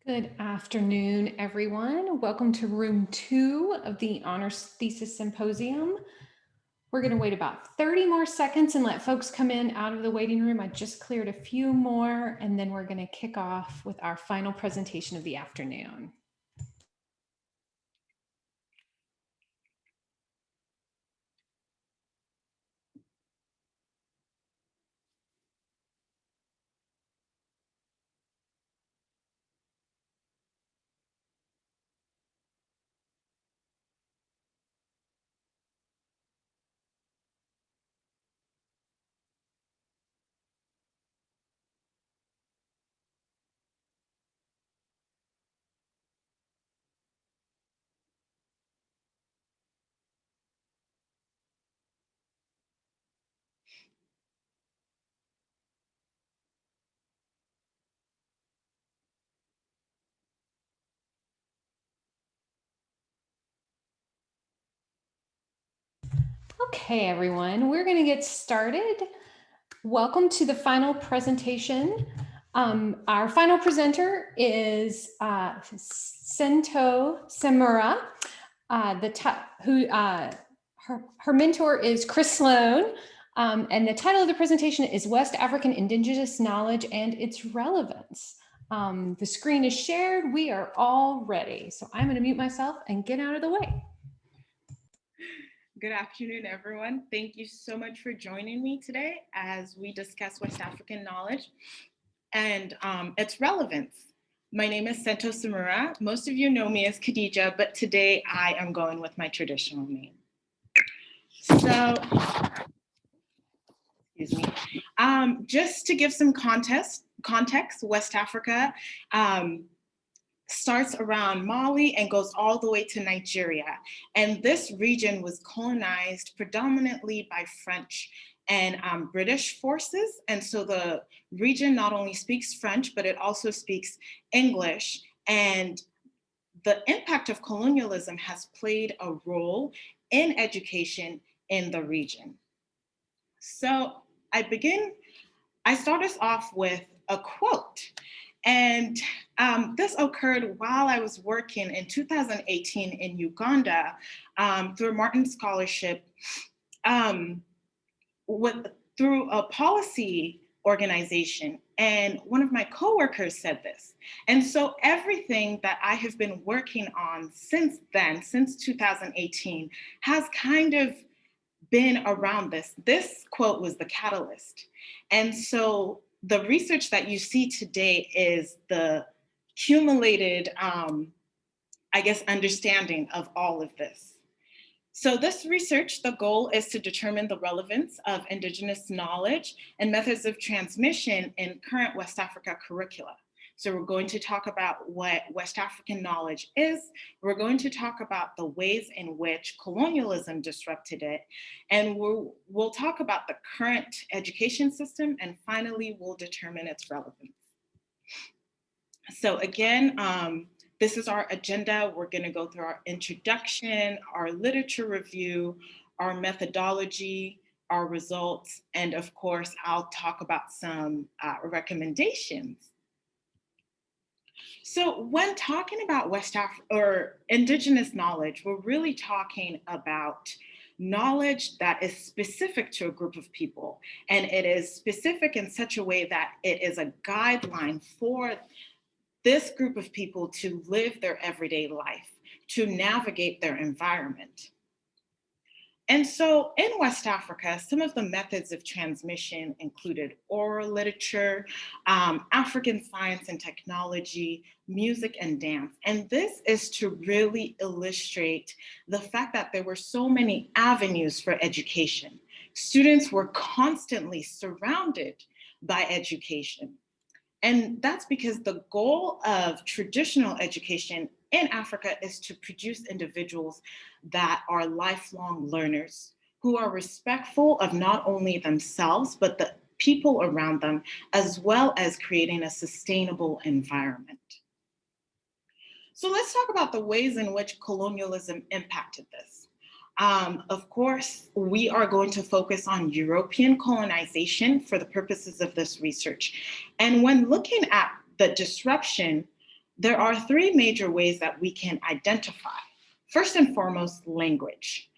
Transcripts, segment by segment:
Good afternoon, everyone. Welcome to room 2 of the Honors Thesis Symposium. We're going to wait about 30 more seconds and let folks come in out of the waiting room. I just cleared a few more, and then we're going to kick off with our final presentation of the afternoon. Okay, everyone, we're going to get started. Welcome to the final presentation. Our final presenter is Sento Samura, her mentor is Chris Sloan, and the title of the presentation is West African Indigenous Knowledge and Its Relevance. The screen is shared. We are all ready. So I'm going to mute myself and get out of the way. Good afternoon, everyone. Thank you so much for joining me today as we discuss West African knowledge and its relevance. My name is Sento Samura. Most of you know me as Khadija, but today I am going with my traditional name. So, excuse me. Just to give some context, West Africa starts around Mali and goes all the way to Nigeria. And this region was colonized predominantly by French and British forces. And so the region not only speaks French, but it also speaks English. And the impact of colonialism has played a role in education in the region. So I start us off with a quote. And this occurred while I was working in 2018 in Uganda through a Martin Scholarship through a policy organization. And one of my coworkers said this. And so everything that I have been working on since then, since 2018, has kind of been around this. This quote was the catalyst. And so the research that you see today is the accumulated, understanding of all of this. So this research, the goal is to determine the relevance of Indigenous knowledge and methods of transmission in current West Africa curricula. So we're going to talk about what West African knowledge is. We're going to talk about the ways in which colonialism disrupted it. And we'll talk about the current education system. And finally, we'll determine its relevance. So again, this is our agenda. We're going to go through our introduction, our literature review, our methodology, our results, and of course, I'll talk about some recommendations. So when talking about West Africa or Indigenous knowledge, we're really talking about knowledge that is specific to a group of people. And it is specific in such a way that it is a guideline for this group of people to live their everyday life, to navigate their environment. And so in West Africa, some of the methods of transmission included oral literature, African science and technology, music and dance. And this is to really illustrate the fact that there were so many avenues for education. Students were constantly surrounded by education. And that's because the goal of traditional education in Africa is to produce individuals that are lifelong learners, who are respectful of not only themselves, but the people around them, as well as creating a sustainable environment. So let's talk about the ways in which colonialism impacted this. Of course, we are going to focus on European colonization for the purposes of this research. And when looking at the disruption, There are three major ways that we can identify. First and foremost, language.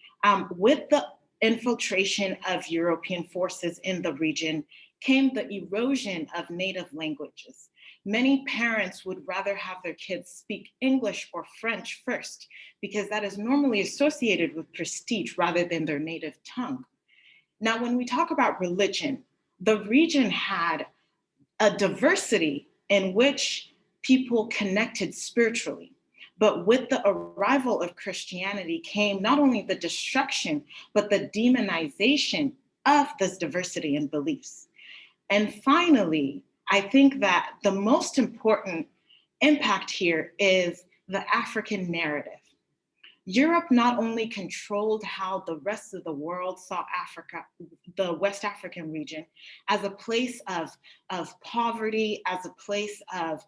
With the infiltration of European forces in the region came the erosion of native languages. Many parents would rather have their kids speak English or French first because that is normally associated with prestige rather than their native tongue. Now, when we talk about religion, the region had a diversity in which people connected spiritually. But with the arrival of Christianity came not only the destruction, but the demonization of this diversity in beliefs. And finally, I think that the most important impact here is the African narrative. Europe not only controlled how the rest of the world saw Africa, the West African region, as a place of poverty, as a place of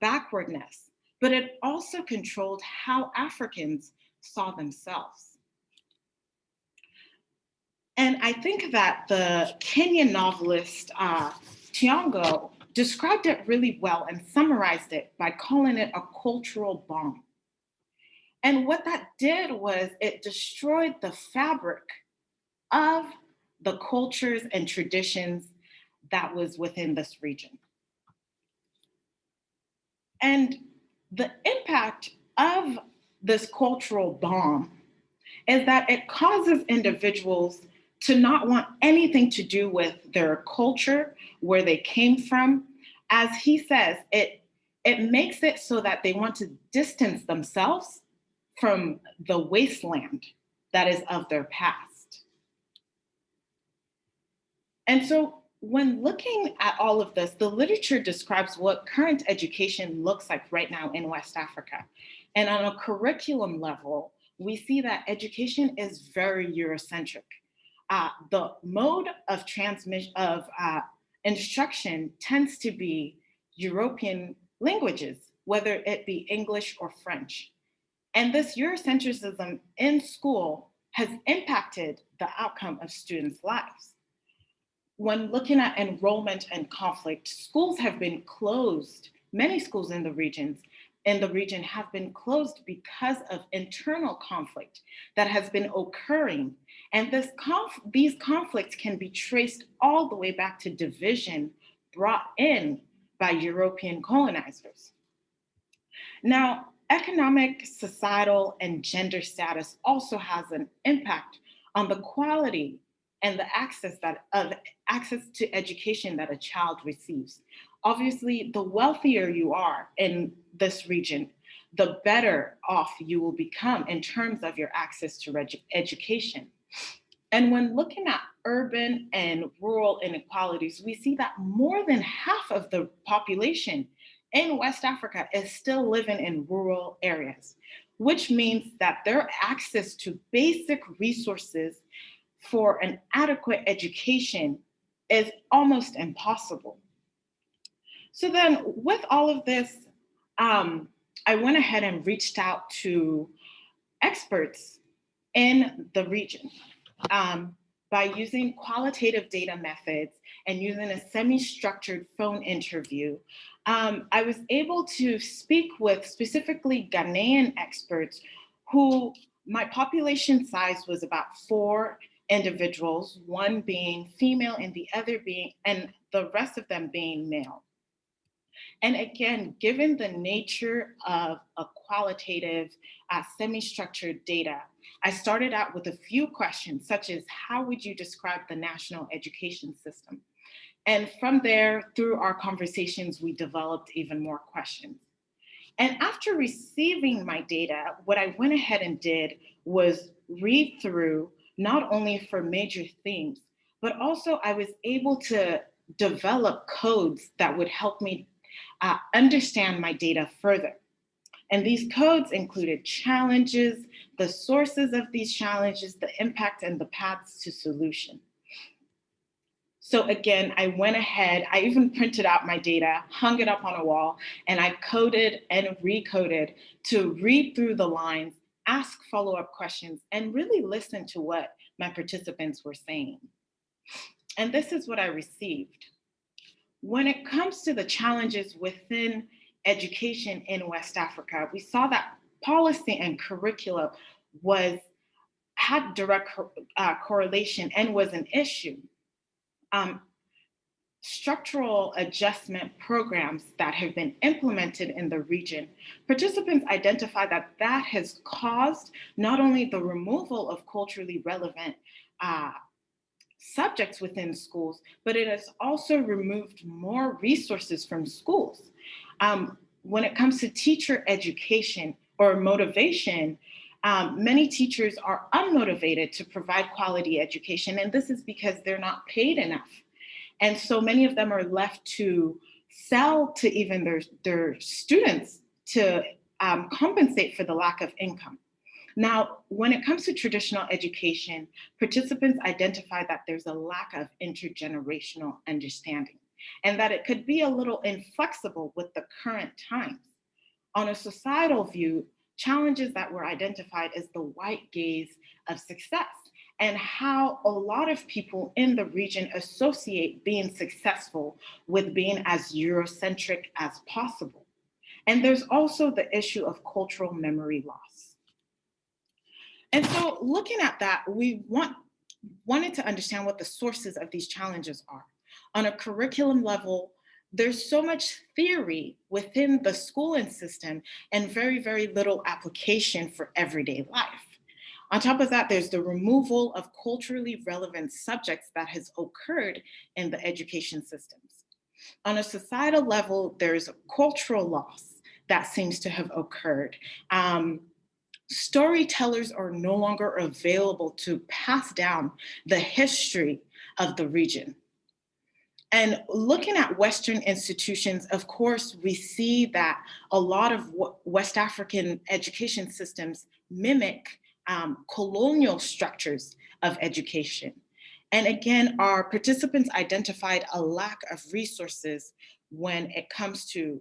backwardness, but it also controlled how Africans saw themselves. And I think that the Kenyan novelist Tiongo described it really well and summarized it by calling it a cultural bomb. And what that did was it destroyed the fabric of the cultures and traditions that was within this region. And the impact of this cultural bomb is that it causes individuals to not want anything to do with their culture, where they came from. As he says, it makes it so that they want to distance themselves from the wasteland that is of their past. And so when looking at all of this, the literature describes what current education looks like right now in West Africa. And on a curriculum level, we see that education is very Eurocentric. The mode of transmission of instruction tends to be European languages, whether it be English or French. And this Eurocentrism in school has impacted the outcome of students' lives. When looking at enrollment and conflict, schools have been closed. Many schools in the region have been closed because of internal conflict that has been occurring. And these conflicts can be traced all the way back to division brought in by European colonizers. Now, economic, societal, and gender status also has an impact on the quality and the access to education that a child receives. Obviously, the wealthier you are in this region, the better off you will become in terms of your access to education. And when looking at urban and rural inequalities, we see that more than half of the population in West Africa is still living in rural areas, which means that their access to basic resources for an adequate education is almost impossible. So then, with all of this, I went ahead and reached out to experts in the region. By using qualitative data methods and using a semi-structured phone interview, I was able to speak with specifically Ghanaian experts who my population size was about 4 individuals, one being female and the rest of them being male. And again, given the nature of a qualitative, semi-structured data, I started out with a few questions, such as how would you describe the national education system? And from there, through our conversations, we developed even more questions. And after receiving my data, what I went ahead and did was read through not only for major themes, but also I was able to develop codes that would help me understand my data further. And these codes included challenges, the sources of these challenges, the impact, and the paths to solution. So again, I went ahead, I even printed out my data, hung it up on a wall, and I coded and recoded to read through the lines, ask follow-up questions, and really listen to what my participants were saying. And this is what I received. When it comes to the challenges within education in West Africa, we saw that policy and curricula was had direct correlation and was an issue. Um, Structural adjustment programs that have been implemented in the region, participants identify that that has caused not only the removal of culturally relevant uh, subjects within schools, but it has also removed more resources from schools. When it comes to teacher education or motivation, many teachers are unmotivated to provide quality education, and this is because they're not paid enough. And so many of them are left to sell to even their students to compensate for the lack of income. Now, when it comes to traditional education, participants identify that there's a lack of intergenerational understanding and that it could be a little inflexible with the current times. On a societal view, challenges that were identified as the white gaze of success and how a lot of people in the region associate being successful with being as Eurocentric as possible. And there's also the issue of cultural memory loss. And so, looking at that, wanted to understand what the sources of these challenges are. On a curriculum level, there's so much theory within the schooling system and very, very little application for everyday life. On top of that, there's the removal of culturally relevant subjects that has occurred in the education systems. On a societal level, there's cultural loss that seems to have occurred. Storytellers are no longer available to pass down the history of the region. And looking at Western institutions, of course, we see that a lot of West African education systems mimic colonial structures of education. And again, our participants identified a lack of resources when it comes to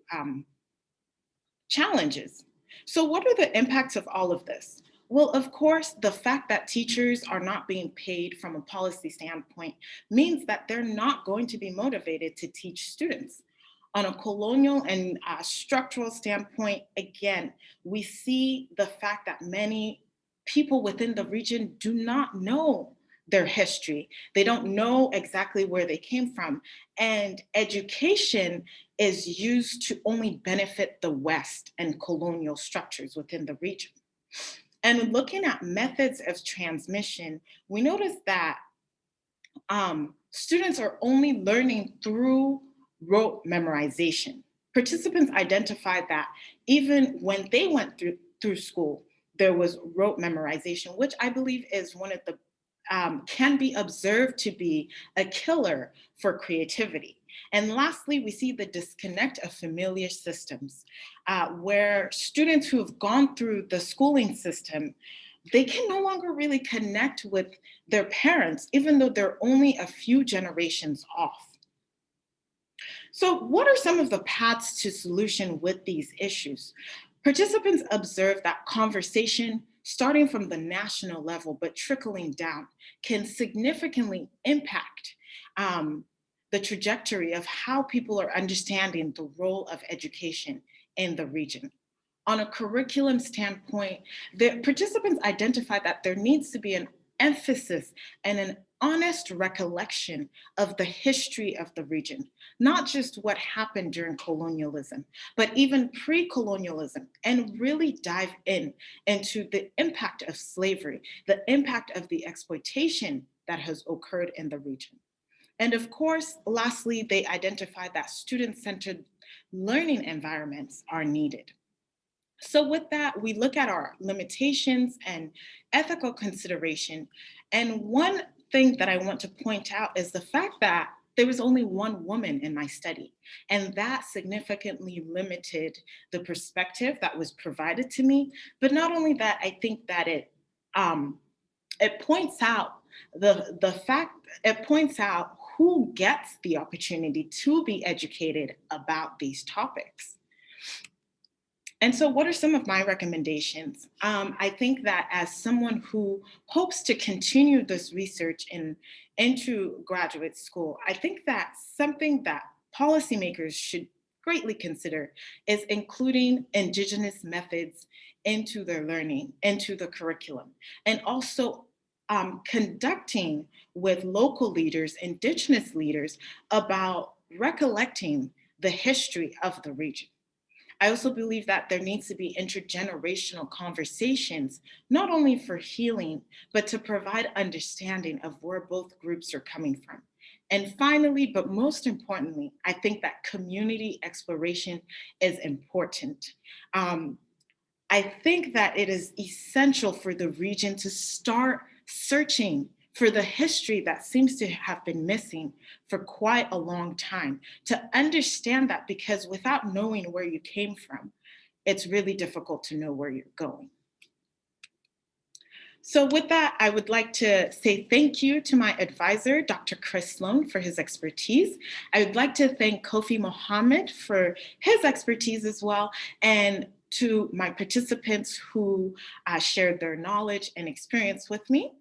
challenges. So, what are the impacts of all of this? Well, of course, the fact that teachers are not being paid from a policy standpoint means that they're not going to be motivated to teach students. On a colonial and structural standpoint, again, we see the fact that many people within the region do not know their history. They don't know exactly where they came from. And education is used to only benefit the West and colonial structures within the region. And looking at methods of transmission, we notice that students are only learning through rote memorization. Participants identified that even when they went through school, there was rote memorization, which I believe is one of the can be observed to be a killer for creativity. And lastly, we see the disconnect of familiar systems, where students who have gone through the schooling system, they can no longer really connect with their parents, even though they're only a few generations off. So, what are some of the paths to solution with these issues? Participants observe that conversation, starting from the national level but trickling down, can significantly impact the trajectory of how people are understanding the role of education in the region. On a curriculum standpoint, the participants identify that there needs to be an emphasis and an honest recollection of the history of the region, not just what happened during colonialism, but even pre-colonialism, and really dive into the impact of slavery, the impact of the exploitation that has occurred in the region. And of course, lastly, they identify that student-centered learning environments are needed. So, with that, we look at our limitations and ethical consideration. And one thing that I want to point out is the fact that there was only one woman in my study, and that significantly limited the perspective that was provided to me. But not only that, I think that um, it points out the fact it points out who gets the opportunity to be educated about these topics. And so, what are some of my recommendations? I think that as someone who hopes to continue this research into graduate school, I think that something that policymakers should greatly consider is including Indigenous methods into their learning, into the curriculum, and also conducting with local leaders, Indigenous leaders, about recollecting the history of the region. I also believe that there needs to be intergenerational conversations, not only for healing, but to provide understanding of where both groups are coming from. And finally, but most importantly, I think that community exploration is important. Um, I think that it is essential for the region to start searching for the history that seems to have been missing for quite a long time, to understand that, because without knowing where you came from, it's really difficult to know where you're going. So with that, I would like to say thank you to my advisor, Dr. Chris Sloan, for his expertise. I would like to thank Kofi Mohammed for his expertise as well, and to my participants who shared their knowledge and experience with me.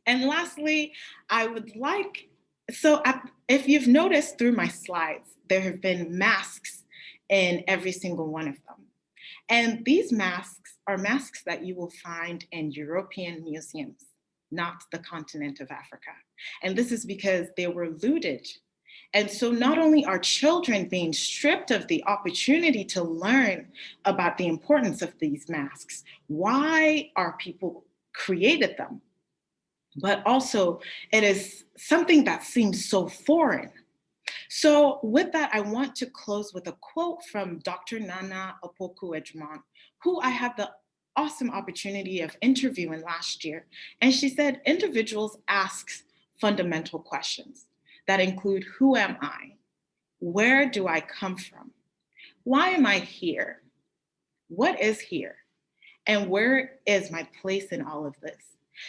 And lastly, I would like, if you've noticed through my slides, there have been masks in every single one of them. And these masks are masks that you will find in European museums, not the continent of Africa. And this is because they were looted. And so not only are children being stripped of the opportunity to learn about the importance of these masks, why our people created them, but also it is something that seems so foreign. So with that, I want to close with a quote from Dr. Nana Opoku-Edgemont, who I had the awesome opportunity of interviewing last year. And she said, individuals ask fundamental questions that include, who am I? Where do I come from? Why am I here? What is here? And where is my place in all of this?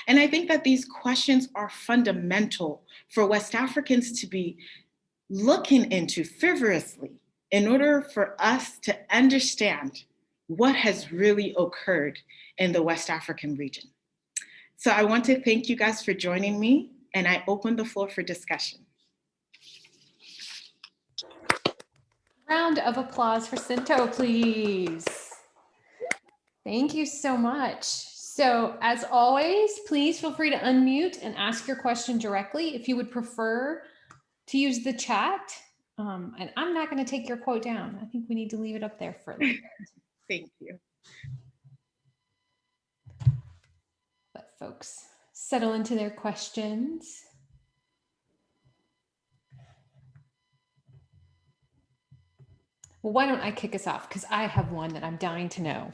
And I think that these questions are fundamental for West Africans to be looking into fervorously in order for us to understand what has really occurred in the West African region. So I want to thank you guys for joining me, and I open the floor for discussion. Round of applause for Sinto, please. Thank you so much. So as always, please feel free to unmute and ask your question directly. If you would prefer to use the chat, and I'm not going to take your quote down. I think we need to leave it up there for a little bit. Thank you. Let folks settle into their questions. Well, why don't I kick us off? Because I have one that I'm dying to know.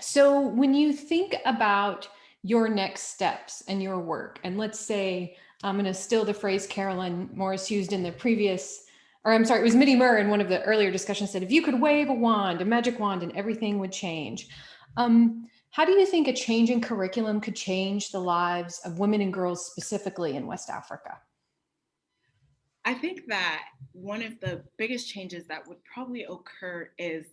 So when you think about your next steps and your work, and let's say, I'm going to steal the phrase Carolyn Morris used in the previous, or I'm sorry, it was Mitty Murr in one of the earlier discussions said, if you could wave a wand, a magic wand, and everything would change. How do you think a change in curriculum could change the lives of women and girls specifically in West Africa? I think that one of the biggest changes that would probably occur is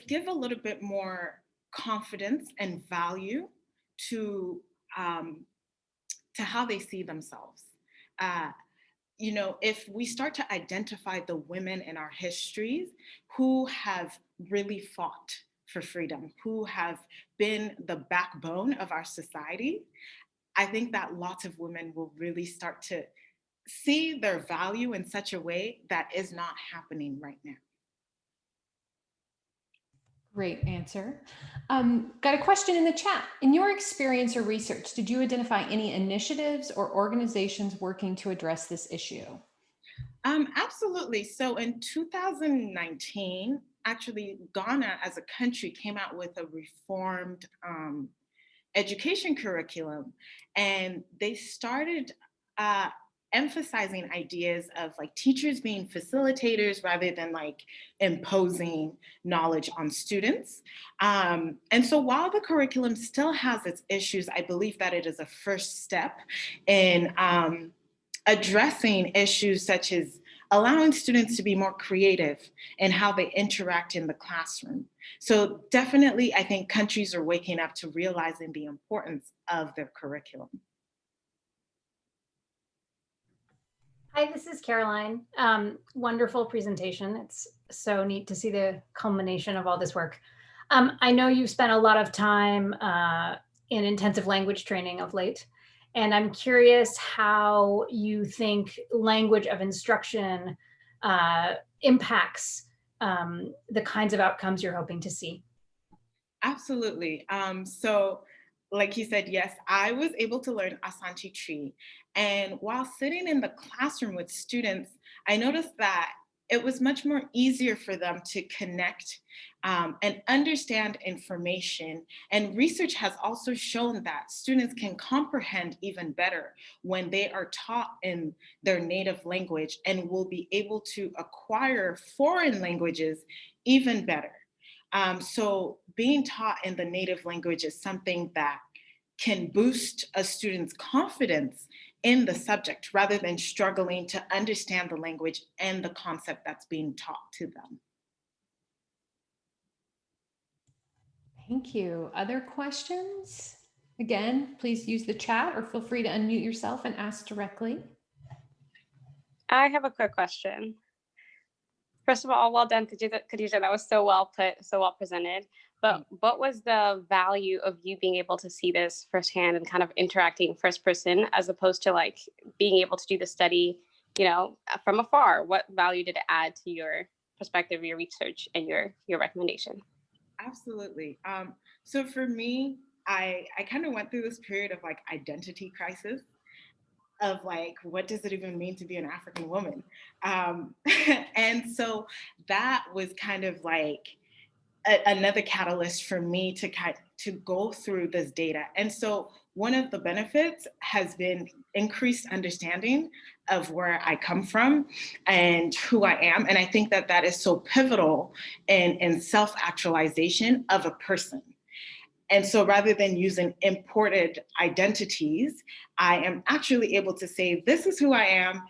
give a little bit more confidence and value to how they see themselves. If we start to identify the women in our histories who have really fought for freedom, who have been the backbone of our society, I think that lots of women will really start to see their value in such a way that is not happening right now. Great answer. Got a question in the chat. In your experience or research, did you identify any initiatives or organizations working to address this issue? Absolutely. So in 2019, actually, Ghana as a country came out with a reformed education curriculum, and they started emphasizing ideas of like teachers being facilitators rather than like imposing knowledge on students. And so while the curriculum still has its issues, I believe that it is a first step in addressing issues such as allowing students to be more creative in how they interact in the classroom. So definitely, I think countries are waking up to realizing the importance of their curriculum. Hi, this is Caroline. Wonderful presentation. It's so neat to see the culmination of all this work. I know you've spent a lot of time in intensive language training of late, and I'm curious how you think language of instruction impacts the kinds of outcomes you're hoping to see. Absolutely. So, like you said, yes, I was able to learn Asante Tree. And while sitting in the classroom with students, I noticed that it was much more easier for them to connect and understand information. And research has also shown that students can comprehend even better when they are taught in their native language and will be able to acquire foreign languages even better. So being taught in the native language is something that can boost a student's confidence in the subject rather than struggling to understand the language and the concept that's being taught to them. Thank you. Other questions? Again, please use the chat or feel free to unmute yourself and ask directly. I have a quick question. First of all, well done, Khadija. That was so well put, so well presented. But what was the value of you being able to see this firsthand and kind of interacting first person as opposed to like being able to do the study, from afar? What value did it add to your perspective, your research, and your recommendation? Absolutely. So for me, I kind of went through this period of like identity crisis of like, what does it even mean to be an African woman? And so that was kind of like another catalyst for me to go through this data. And so one of the benefits has been increased understanding of where I come from and who I am. And I think that that is so pivotal in self-actualization of a person. And so rather than using imported identities, I am actually able to say, this is who I am,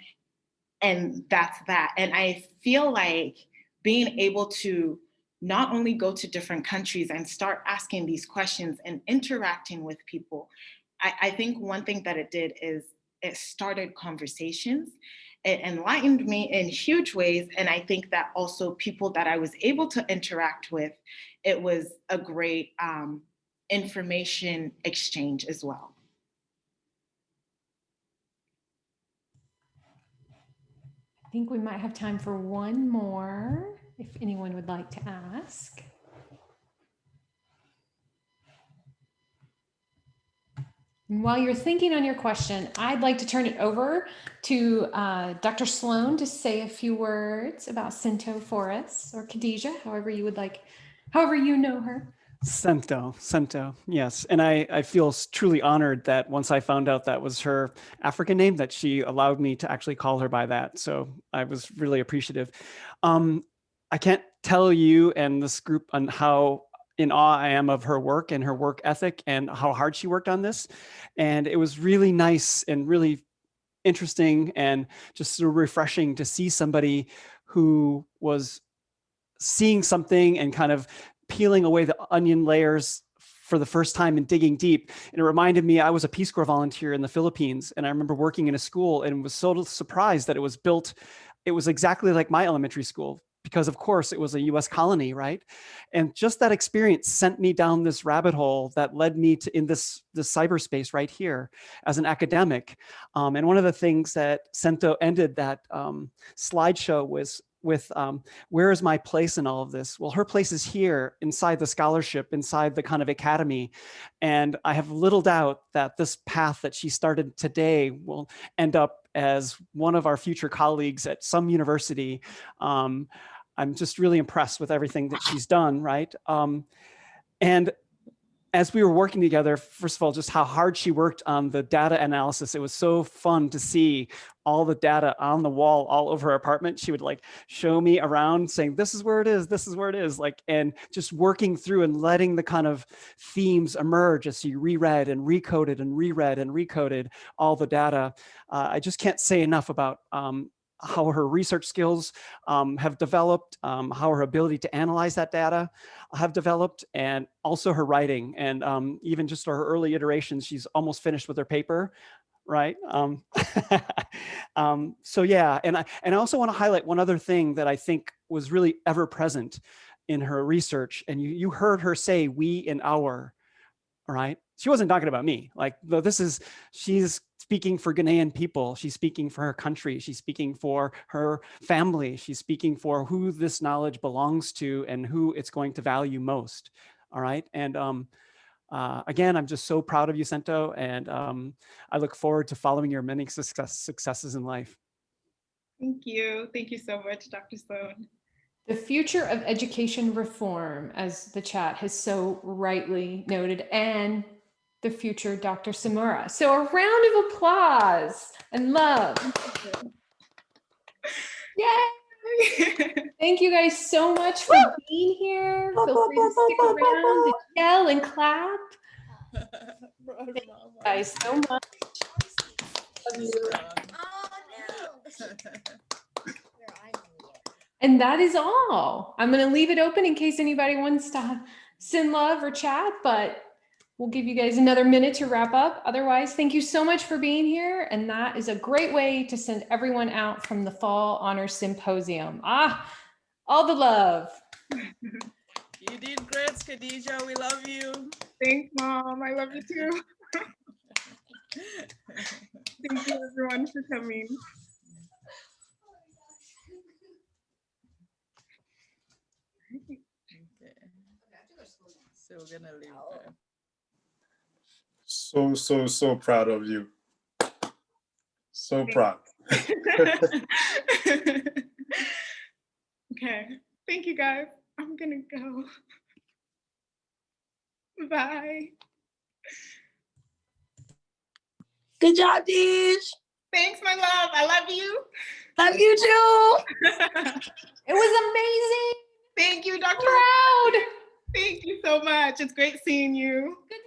and that's that. And I feel like being able to not only go to different countries and start asking these questions and interacting with people, I think one thing that it did is it started conversations. It enlightened me in huge ways. And I think that also people that I was able to interact with, it was a great information exchange as well. I think we might have time for one more if anyone would like to ask. And while you're thinking on your question, I'd like to turn it over to Dr. Sloan to say a few words about Sento for us, or Khadija, however you would like, however you know her. Sento, yes. And I feel truly honored that once I found out that was her African name, that she allowed me to actually call her by that. So I was really appreciative. I can't tell you and this group on how in awe I am of her work and her work ethic and how hard she worked on this. And it was really nice and really interesting and just sort of refreshing to see somebody who was seeing something and kind of peeling away the onion layers for the first time and digging deep. And it reminded me, I was a Peace Corps volunteer in the Philippines, and I remember working in a school and was so surprised that it was built, it was exactly like my elementary school, because of course it was a US colony, right? And just that experience sent me down this rabbit hole that led me to in this cyberspace right here as an academic. And one of the things that Sento ended that slideshow was with where is my place in all of this? Well, her place is here inside the scholarship, inside the kind of academy. And I have little doubt that this path that she started today will end up as one of our future colleagues at some university. I'm just really impressed with everything that she's done, right? And as we were working together, first of all, just how hard she worked on the data analysis. It was so fun to see all the data on the wall all over her apartment. She would like show me around saying, this is where it is, this is where it is, like, and just working through and letting the kind of themes emerge as she reread and recoded and reread and recoded all the data. I just can't say enough about how her research skills have developed, how her ability to analyze that data have developed, and also her writing. And even just her early iterations, she's almost finished with her paper. right? So yeah, and I also want to highlight one other thing that I think was really ever present in her research, and you heard her say "we" and "our." All right, she wasn't talking about me. Like, she's speaking for Ghanaian people. She's speaking for her country. She's speaking for her family. She's speaking for who this knowledge belongs to and who it's going to value most. All right, and again, I'm just so proud of you, Sento, and I look forward to following your many successes in life. Thank you. Thank you so much, Dr. Sloan. The future of education reform, as the chat has so rightly noted, and the future Dr. Samura. So a round of applause and love. Yay! Thank you guys so much for being here. Feel free to stick around and yell and clap. Thank you guys so much. Love you. And that is all. I'm going to leave it open in case anybody wants to send love or chat, but we'll give you guys another minute to wrap up. Otherwise, thank you so much for being here. And that is a great way to send everyone out from the Fall Honors Symposium. All the love. You did great, Khadija. We love you. Thanks, Mom. I love you too. Thank you, everyone, for coming. Okay. So we're gonna leave her. So proud of you. So proud. Okay. Thank you, guys. I'm gonna go. Bye. Good job, Dij. Thanks, my love. I love you. Love you too. It was amazing. Thank you, Dr. Proud. Thank you so much. It's great seeing you. Good